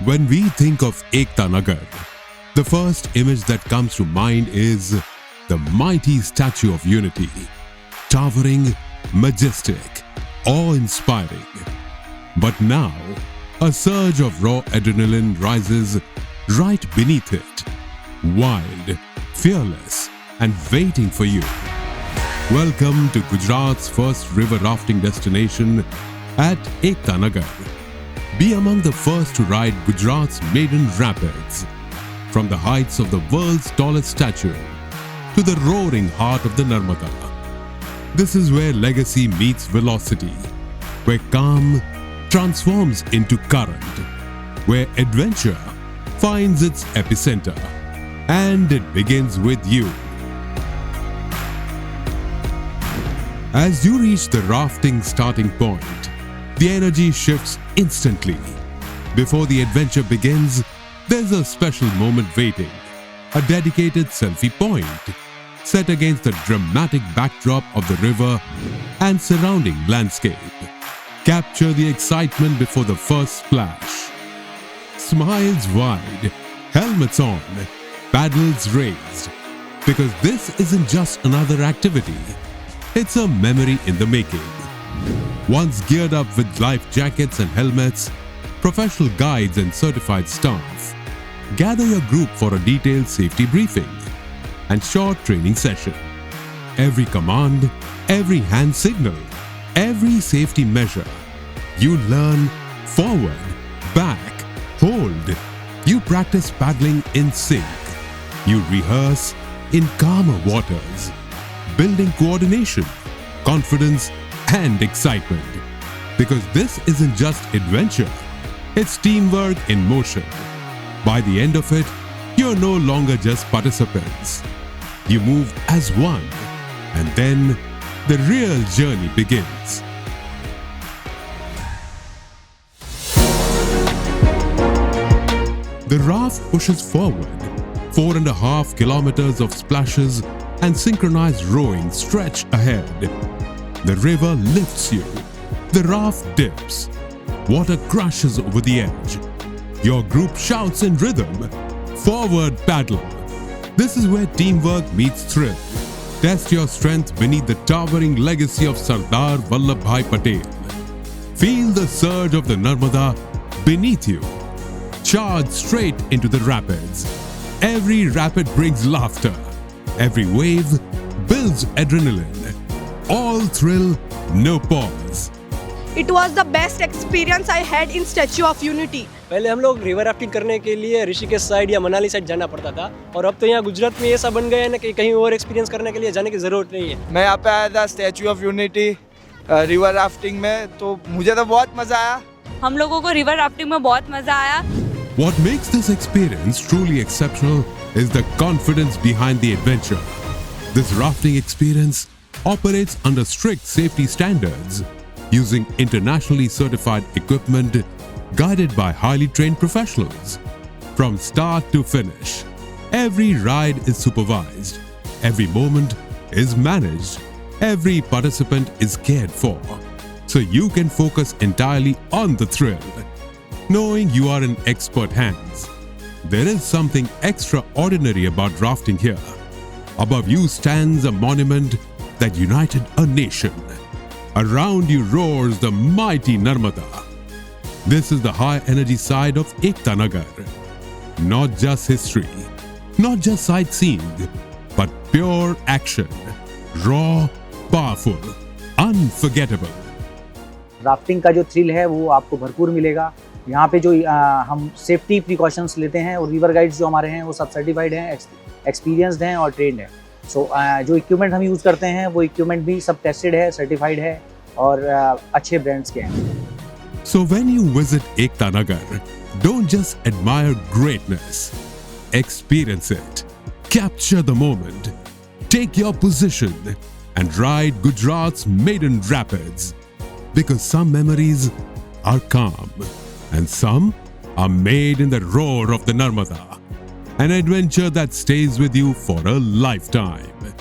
When we think of Ekta Nagar, the first image that comes to mind is the mighty Statue of Unity, towering, majestic, awe-inspiring. But now, a surge of raw adrenaline rises right beneath it, wild, fearless, and waiting for you. Welcome to Gujarat's first river rafting destination at Ekta Nagar. Be among the first to ride Gujarat's maiden rapids, from the heights of the world's tallest statue to the roaring heart of the Narmada. This is where legacy meets velocity, where calm transforms into current, where adventure finds its epicenter, and it begins with you. As you reach the rafting starting point, the energy shifts instantly. Before the adventure begins, there's a special moment waiting, a dedicated selfie point, set against the dramatic backdrop of the river and surrounding landscape. Capture the excitement before the first splash. Smiles wide, helmets on, paddles raised, because this isn't just another activity, it's a memory in the making. Once geared up with life jackets and helmets, professional guides and certified staff, gather your group for a detailed safety briefing and short training session. Every command, every hand signal, every safety measure, you learn forward, back, hold. You practice paddling in sync. You rehearse in calmer waters, building coordination, confidence, and excitement. Because this isn't just adventure, it's teamwork in motion. By the end of it, you're no longer just participants. You move as one, and then the real journey begins. The raft pushes forward, 4.5 kilometers of splashes and synchronized rowing stretch ahead. The river lifts you. The raft dips. Water crashes over the edge. Your group shouts in rhythm, forward paddle. This is where teamwork meets thrill. Test your strength beneath the towering legacy of Sardar Vallabhbhai Patel. Feel the surge of the Narmada beneath you. Charge straight into the rapids. Every rapid brings laughter. Every wave builds adrenaline. All thrill, no pause. It was the best experience I had in Statue of Unity. पहले हम लोग river rafting करने के लिए Rishikesh side या Manali side जाना पड़ता था और अब तो यहाँ गुजरात में ऐसा बन गया है ना कि कहीं और एक्सपीरियंस करने के लिए जाने की ज़रूरत नहीं है। मैं यहाँ पे आया था statue of unity river rafting में, तो मुझे तो बहुत मज़ा आया। हम लोगों को रिवर राफ्टिंग में बहुत मज़ा आया। What makes this experience truly exceptional is the confidence behind the adventure. This rafting experience operates under strict safety standards, using internationally certified equipment guided by highly trained professionals. From start to finish, every ride is supervised, every moment is managed, every participant is cared for, so you can focus entirely on the thrill, knowing you are in expert hands. There is something extraordinary about rafting here. Above you stands a monument that united a nation. Around you roars the mighty Narmada. This is the high energy side of Ekta Nagar. Not just history, not just sightseeing, but pure action. Raw, powerful, unforgettable. Rafting का जो thrill है वो आपको भरपूर मिलेगा। यहाँ पे जो हम सेफ्टी प्रिकॉशंस लेते हैं और रिवर गाइड्स जो हमारे हैं वो सब सर्टिफाइड हैं, एक्सपीरियंस्ड हैं और ट्रेंड हैं। सो जो इक्विपमेंट हम यूज़ करते हैं वो इक्विपमेंट भी सब टेस्टेड है, सर्टिफाइड है और अच्छे ब्रांड्स के हैं। So when you visit Ekta Nagar, don't just admire greatness. Experience it. Capture the moment. Take your position and ride Gujarat's maiden rapids. Because some memories are calm and some are made in the roar of the Narmada. An adventure that stays with you for a lifetime.